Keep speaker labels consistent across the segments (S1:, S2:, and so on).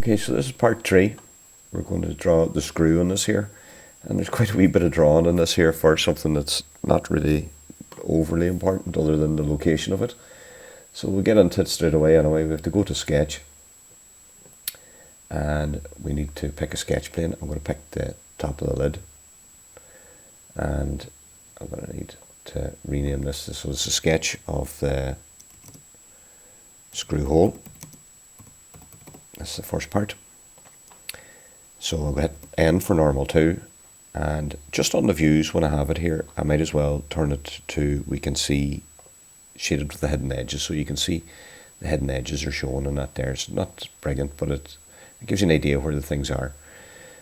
S1: Okay, so this is part 3. We're going to draw the screw on this here. And there's quite a wee bit of drawing on this here for something that's not really overly important other than the location of it. So we'll get into it straight away anyway. We have to go to sketch. And we need to pick a sketch plane. I'm going to pick the top of the lid. And I'm going to need to rename this. So it's a sketch of the screw hole. That's the first part. So I'll hit N for normal 2. And just on the views, when I have it here, I might as well turn it to, we can see shaded with the hidden edges. So you can see the hidden edges are shown in that there. It's not brilliant, but it gives you an idea where the things are.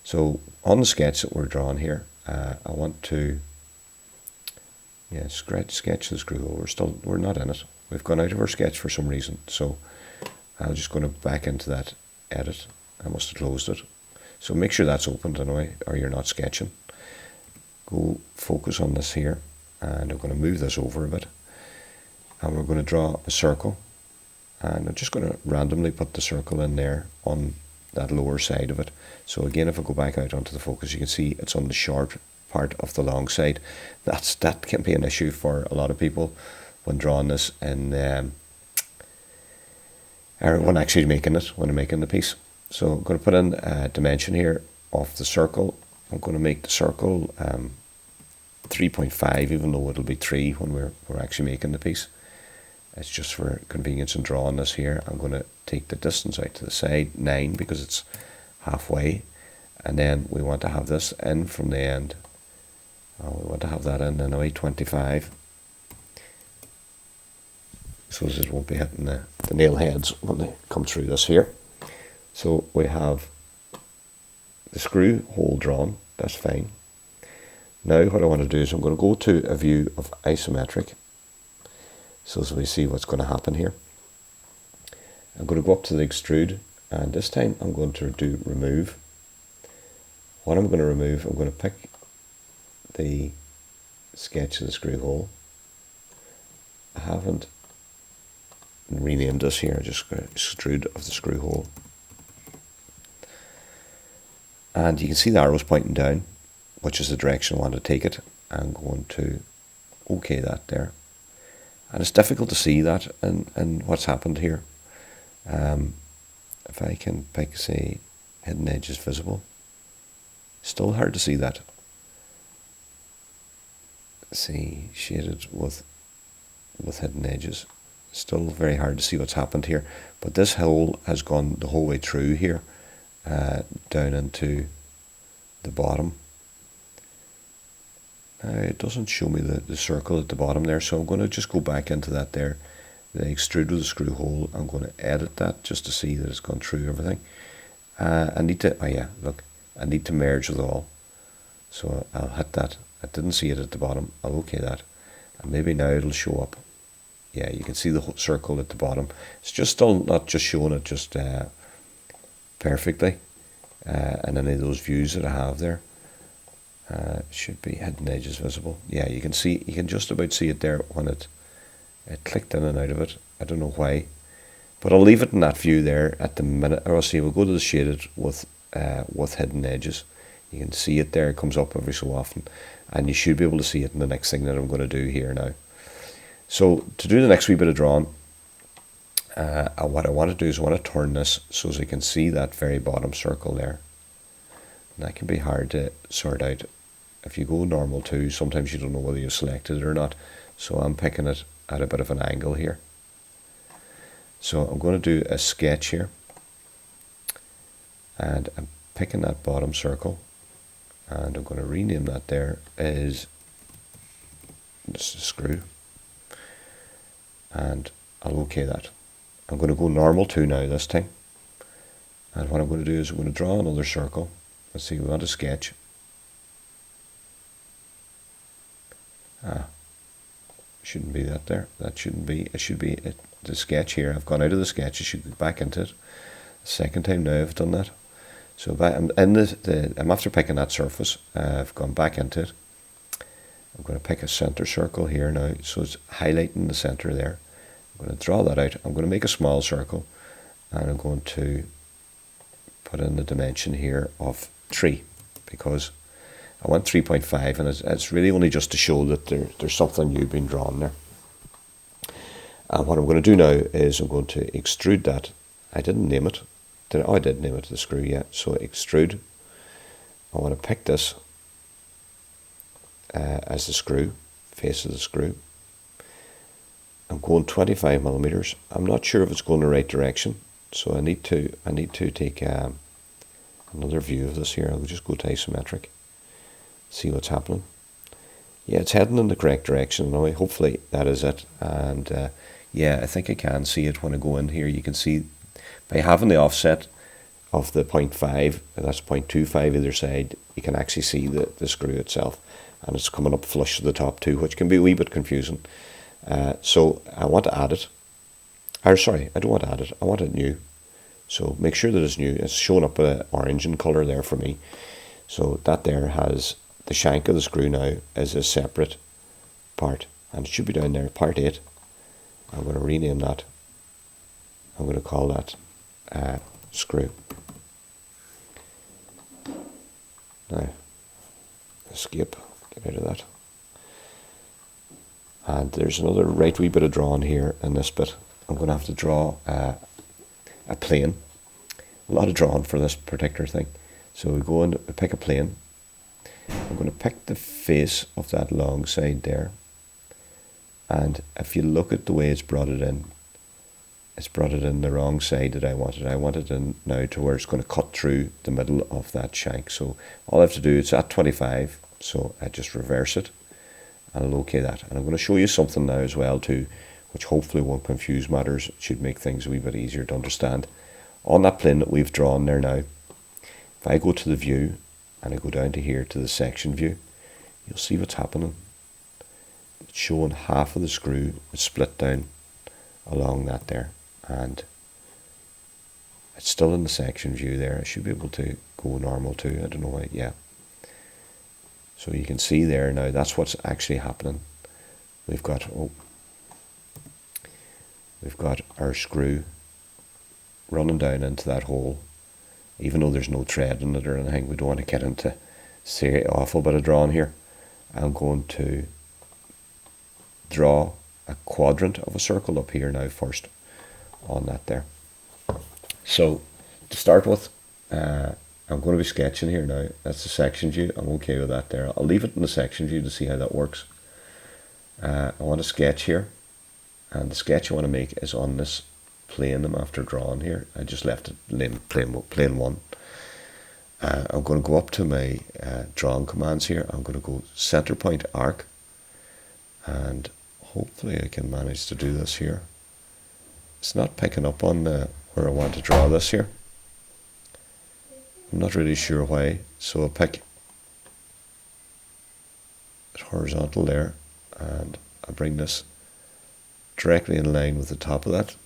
S1: So on the sketch that we're drawing here, I want to sketch the screw hole. We're not in it. We've gone out of our sketch for some reason. So I'm just going to back into that edit. I must have closed it. So make sure that's opened anyway, or you're not sketching. Go focus on this here, and I'm going to move this over a bit. And we're going to draw a circle. And I'm just going to randomly put the circle in there on that lower side of it. So again, if I go back out onto the focus, you can see it's on the short part of the long side. That can be an issue for a lot of people when drawing this in or when actually making it, when I'm making the piece. So I'm going to put in a dimension here of the circle. I'm going to make the circle 3.5, even though it'll be 3 when we're actually making the piece. It's just for convenience in drawing this here. I'm going to take the distance out to the side, 9, because it's halfway. And then we want to have this in from the end. We want to have that in anyway, 25. So as it won't be hitting the nail heads when they come through this here. So we have the screw hole drawn. That's fine. Now what I want to do is I'm going to go to a view of isometric. So as we see what's going to happen here. I'm going to go up to the extrude, and this time I'm going to do remove. What I'm going to remove, I'm going to pick the sketch of the screw hole. I haven't renamed this here, just extrude of the screw hole. And you can see the arrows pointing down, which is the direction I want to take it. I'm going to OK that there. And it's difficult to see that in what's happened here. If I can pick, say, hidden edges visible, still hard to see that. See, shaded with hidden edges. Still very hard to see what's happened here. But this hole has gone the whole way through here, down into the bottom. It doesn't show me the circle at the bottom there, so I'm going to just go back into that there, the extrude with the screw hole. I'm going to edit that just to see that it's gone through everything. I need to, I need to merge with all. So I'll hit that. I didn't see it at the bottom. I'll OK that. And maybe now it'll show up. Yeah, you can see the circle at the bottom. It's just still not just showing it just perfectly in any of those views that I have there. Should be hidden edges visible. Yeah, you can see, you can just about see it there when it clicked in and out of it. I don't know why, but I'll leave it in that view there at the minute. Or I'll see, we'll go to the shaded with hidden edges. You can see it there. It comes up every so often, and you should be able to see it in the next thing that I'm going to do here now. So to do the next wee bit of drawing, what I want to do is I want to turn this so as you can see that very bottom circle there. And that can be hard to sort out. If you go normal 2, sometimes you don't know whether you've selected it or not. So I'm picking it at a bit of an angle here. So I'm going to do a sketch here. And I'm picking that bottom circle. And I'm going to rename that there as just a screw. And I'll OK that. I'm going to go normal 2 now this time. And what I'm going to do is I'm going to draw another circle. Let's see, we want a sketch. Shouldn't be that there. That shouldn't be. It should be the sketch here. I've gone out of the sketch. I should go back into it. Second time now I've done that. So I'm in I'm after picking that surface. I've gone back into it. I'm going to pick a center circle here now. So it's highlighting the center there. I'm going to draw that out. I'm going to make a small circle, and I'm going to put in the dimension here of 3, because I want 3.5, and it's really only just to show that there's something new being drawn there. And what I'm going to do now is I'm going to extrude that. I didn't name it. I did name it the screw, yeah. So extrude. I want to pick this as the screw, face of the screw. I'm going 25 millimeters. I'm not sure if it's going the right direction, so I need to take another view of this here. I'll just go to isometric, see what's happening. Yeah, it's heading in the correct direction now. Hopefully that is it. And yeah, I think I can see it when I go in here. You can see by having the offset of the 0.5, that's 0.25 either side, you can actually see the screw itself, and it's coming up flush to the top too, which can be a wee bit confusing. So I want to add it. Or sorry, I don't want to add it. I want it new. So make sure that it's new. It's showing up orange in colour there for me. So that there has the shank of the screw now is a separate part, and it should be down there, part 8. I'm going to rename that. I'm going to call that screw. Now, escape, get out of that. And there's another right wee bit of drawing here in this bit. I'm going to have to draw a plane. A lot of drawing for this particular thing. So we go and pick a plane. I'm going to pick the face of that long side there. And if you look at the way it's brought it in the wrong side that I wanted. I want it in now to where it's going to cut through the middle of that shank. So all I have to do, it's at 25, so I just reverse it and I'll OK that. And I'm going to show you something now as well too, which hopefully won't confuse matters. It should make things a wee bit easier to understand. On that plane that we've drawn there now, if I go to the view and I go down to here to the section view, you'll see what's happening. It's showing half of the screw is split down along that there, and it's still in the section view there. I should be able to go normal too. I don't know why. Yeah. So you can see there now, that's what's actually happening. We've got our screw running down into that hole, even though there's no thread in it or anything. We don't want to get into an awful bit of drawing here. I'm going to draw a quadrant of a circle up here now first on that there. So to start with, I'm going to be sketching here now. That's the section view. I'm okay with that there. I'll leave it in the section view to see how that works. I want to sketch here, and the sketch I want to make is on this plane I'm after drawing here. I just left it plane 1. I'm going to go up to my drawing commands here. I'm going to go center point arc, and hopefully I can manage to do this here. It's not picking up on where I want to draw this here. I'm not really sure why. So I'll pick it horizontal there, and I'll bring this directly in line with the top of that.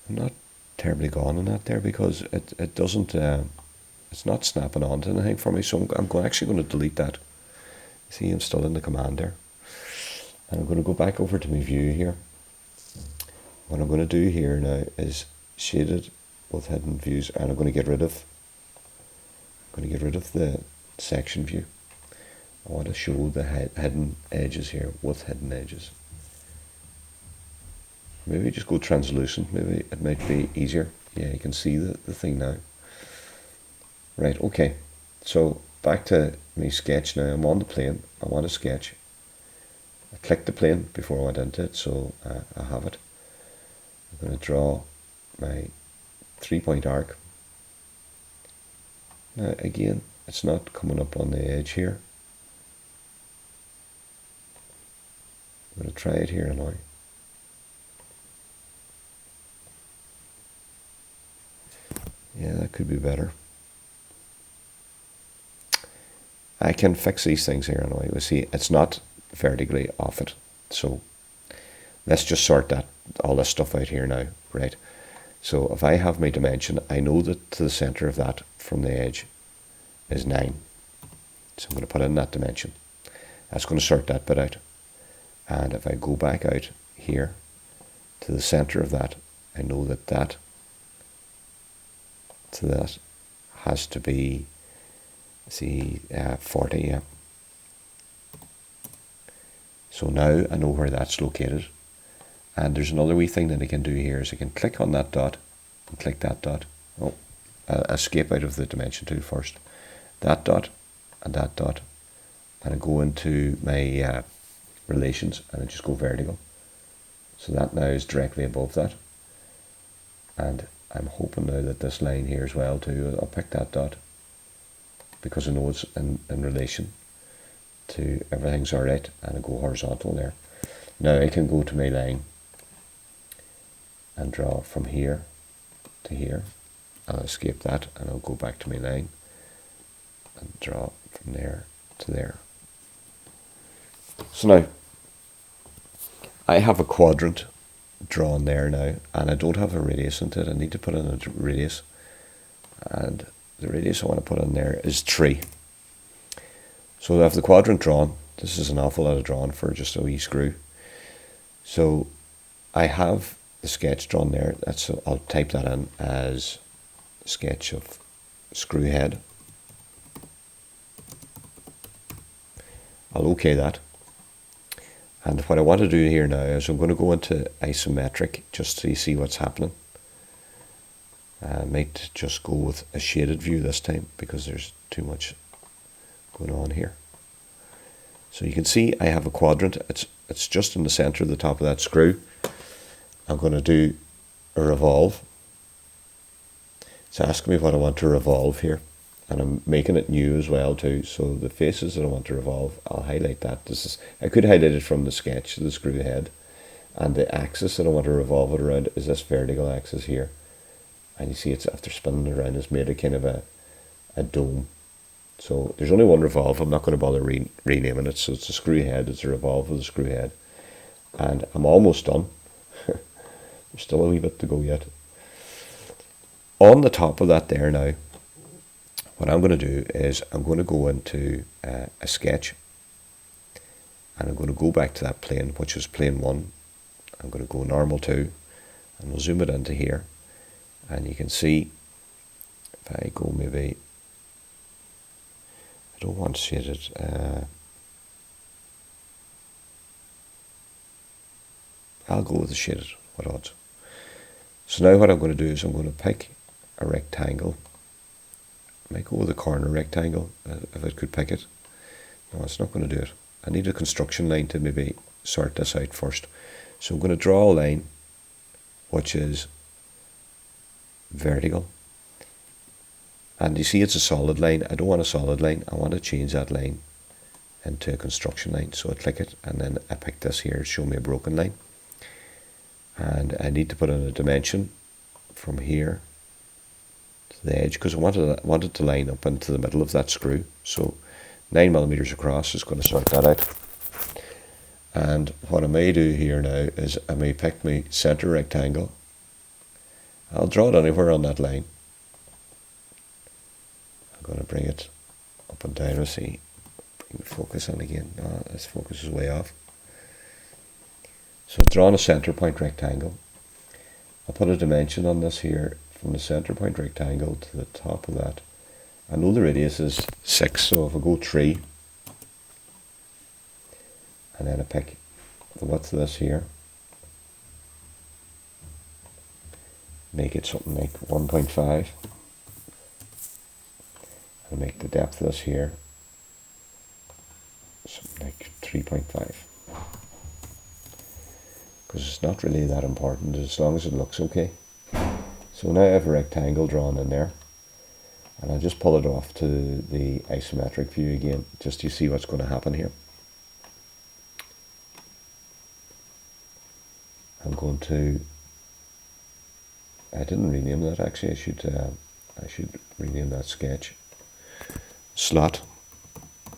S1: I'm not terribly gone on that there because it doesn't, it's not snapping onto anything for me. So I'm actually going to delete that. See, I'm still in the command there. And I'm going to go back over to my view here. What I'm going to do here now is shaded with hidden views, and I'm going to get rid of the section view. I want to show the hidden edges here with hidden edges. Maybe just go translucent, maybe it might be easier. Yeah, you can see the thing now. Right, okay. So back to my sketch now. I'm on the plane. I want to sketch. I clicked the plane before I went into it, so I have it. I'm going to draw my 3-point arc. Now again, it's not coming up on the edge here. I'm going to try it here now. Yeah, that could be better. I can fix these things here now. You see, it's not vertically off it. So let's just sort all this stuff out here now, right? So if I have my dimension, I know that to the center of that from the edge is 9. So I'm going to put in that dimension. That's going to sort that bit out. And if I go back out here to the center of that, I know that that to that has to be, see, 40, yeah. So now I know where that's located. And there's another wee thing that I can do here is I can click on that dot and click that dot. Oh, escape out of the dimension tool first. That dot and that dot. And I go into my relations and I just go vertical. So that now is directly above that. And I'm hoping now that this line here as well too, I'll pick that dot because I know it's in relation to everything's alright, and I go horizontal there. Now I can go to my line and draw from here to here. I'll escape that and I'll go back to my line and draw from there to there. So now I have a quadrant drawn there now, and I don't have a radius into it. I need to put in a radius, and the radius I want to put in there is 3. So I have the quadrant drawn. This is an awful lot of drawing for just a wee screw. So I have the sketch drawn there. I'll type that in as sketch of screw head. I'll OK that. And what I want to do here now is I'm going to go into isometric just so you see what's happening. I might just go with a shaded view this time because there's too much going on here. So you can see I have a quadrant. It's just in the center of the top of that screw. I'm going to do a revolve. It's asking me what I want to revolve here. And I'm making it new as well too. So the faces that I want to revolve, I'll highlight that. I could highlight it from the sketch, the screw head. And the axis that I want to revolve it around is this vertical axis here. And you see it's after spinning it around, it's made a kind of a dome. So there's only one revolve. I'm not going to bother renaming it. So it's a screw head. It's a revolve of the screw head. And I'm almost done. There's still a wee bit to go yet. On the top of that there now, what I'm going to do is I'm going to go into a sketch, and I'm going to go back to that plane, which is plane 1. I'm going to go normal 2, and we'll zoom it into here, and you can see if I go maybe, I don't want shaded, I'll go with the shaded, what odds. So now what I'm going to do is I'm going to pick a rectangle. I might go with a corner rectangle if I could pick it. No, it's not going to do it. I need a construction line to maybe sort this out first. So I'm going to draw a line which is vertical. And you see it's a solid line. I don't want a solid line. I want to change that line into a construction line. So I click it and then I pick this here to show me a broken line. And I need to put in a dimension from here to the edge because I wanted to line up into the middle of that screw. So 9mm across is going to sort that out. And what I may do here now is I may pick my center rectangle. I'll draw it anywhere on that line. I'm going to bring it up and down. See, bring the focus in again. Oh, this focus is way off. So I've drawn a center point rectangle. I'll put a dimension on this here from the center point rectangle to the top of that. I know the radius is 6, so if I go 3, and then I pick the width of this here, make it something like 1.5, and make the depth of this here something like 3.5. Because it's not really that important as long as it looks okay. So now I have a rectangle drawn in there, and I'll just pull it off to the isometric view again, just to see what's going to happen here. I'm going to, I didn't rename that actually, I should rename that sketch slot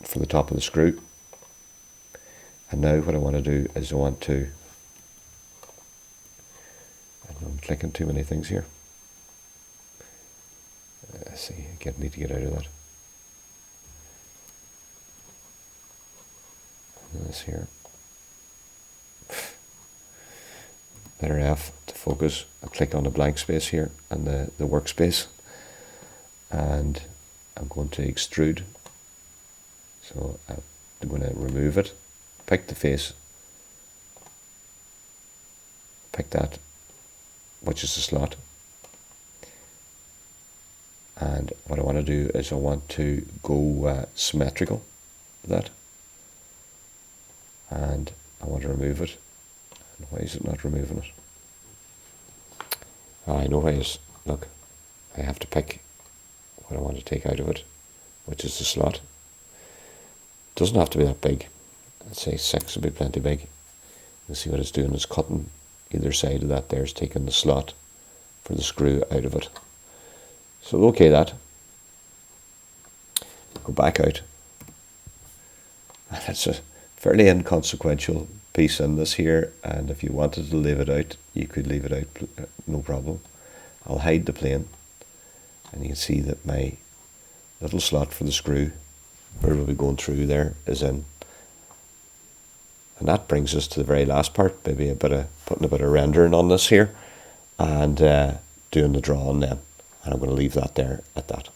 S1: for the top of the screw. And now what I want to do is I'm clicking too many things here. Let's see, I need to get out of that. And this here. Letter F to focus. I click on the blank space here and the workspace. and I'm going to extrude. So I'm going to remove it, pick the face, pick that, which is the slot. And what I want to do is I want to go symmetrical with that. And I want to remove it. And why is it not removing it? I know why it's, look, I have to pick what I want to take out of it, which is the slot. It doesn't have to be that big. I'd say 6 would be plenty big. You see what it's doing is cutting either side of that there, is taking the slot for the screw out of it. So okay that. Go back out. And it's a fairly inconsequential piece in this here, and if you wanted to leave it out, you could leave it out, no problem. I'll hide the plane, and you can see that my little slot for the screw, where we'll be going through there, is in. And that brings us to the very last part, maybe putting a bit of rendering on this here, and doing the drawing then. And I'm going to leave that there at that.